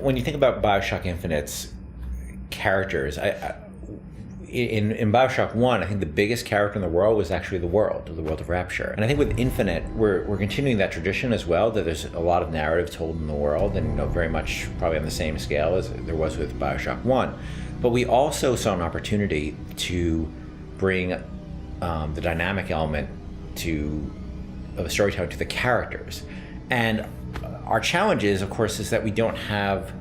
When you think about BioShock Infinite's characters, in BioShock 1, I think the biggest character in the world was actually the world of Rapture. And I think with Infinite, we're continuing that tradition as well, that there's a lot of narrative told in the world, and very much probably on the same scale as there was with BioShock 1. But we also saw an opportunity to bring the dynamic element of storytelling to the characters. And our challenge of course, is that we don't have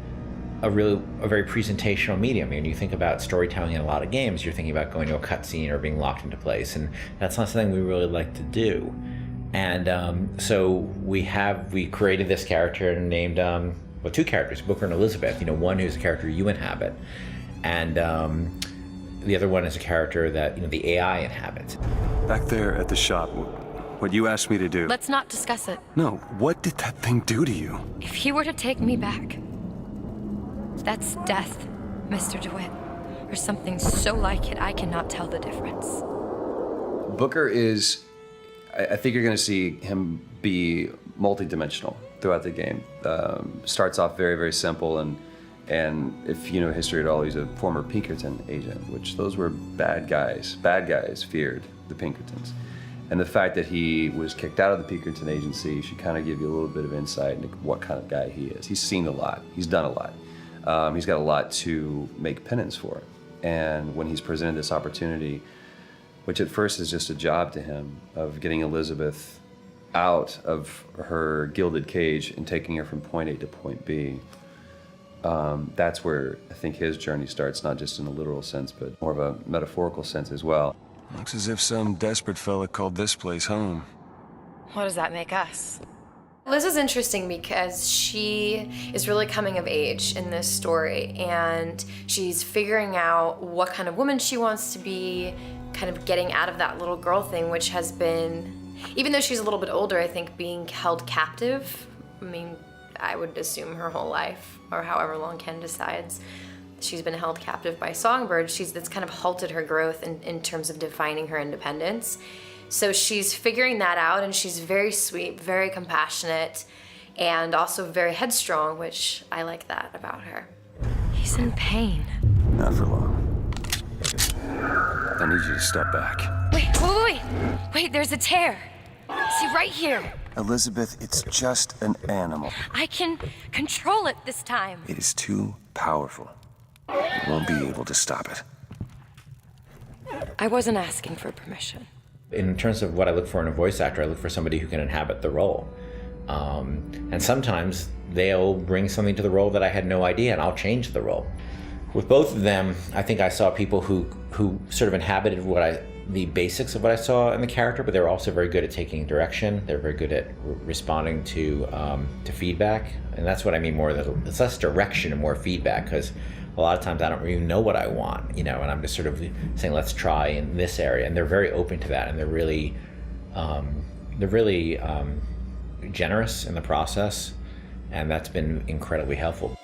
a very presentational medium. I mean, you think about storytelling in a lot of games, you're thinking about going to a cutscene or being locked into place, and that's not something we really like to do. And so we created this character named, two characters, Booker and Elizabeth. One who's a character you inhabit, and the other one is a character that the AI inhabits. Back there at the shop, what you asked me to do. Let's not discuss it. No, what did that thing do to you? If he were to take me back, that's death, Mr. DeWitt. Or something so like it, I cannot tell the difference. Booker is, I think you're going to see him be multi-dimensional throughout the game. Starts off very, very simple, and if you know history at all, he's a former Pinkerton agent, which those were bad guys. Bad guys feared the Pinkertons. And the fact that he was kicked out of the Pinkerton agency should kind of give you a little bit of insight into what kind of guy he is. He's seen a lot, he's done a lot. He's got a lot to make penance for. And when he's presented this opportunity, which at first is just a job to him, of getting Elizabeth out of her gilded cage and taking her from point A to point B, that's where I think his journey starts, not just in a literal sense, but more of a metaphorical sense as well. Looks as if some desperate fella called this place home. What does that make us? Liz is interesting because she is really coming of age in this story, and she's figuring out what kind of woman she wants to be, kind of getting out of that little girl thing, which has been, even though she's a little bit older, I think being held captive, I mean, I would assume her whole life, or however long Ken decides, she's been held captive by Songbird. That's kind of halted her growth in terms of defining her independence. So she's figuring that out, and she's very sweet, very compassionate, and also very headstrong, which I like that about her. He's in pain. Not for long. I need you to step back. Wait, there's a tear. See, right here. Elizabeth, it's just an animal. I can control it this time. It is too powerful. You won't be able to stop it. I wasn't asking for permission. In terms of what I look for in a voice actor, I look for somebody who can inhabit the role. And sometimes they'll bring something to the role that I had no idea, and I'll change the role. With both of them, I think I saw people who sort of inhabited the basics of what I saw in the character, but they were also very good at taking direction. They're very good at responding to feedback, and that's what I mean more that it's less direction and more feedback, because a lot of times I don't really know what I want, and I'm just sort of saying, let's try in this area, and they're very open to that, and they're really generous in the process, and that's been incredibly helpful.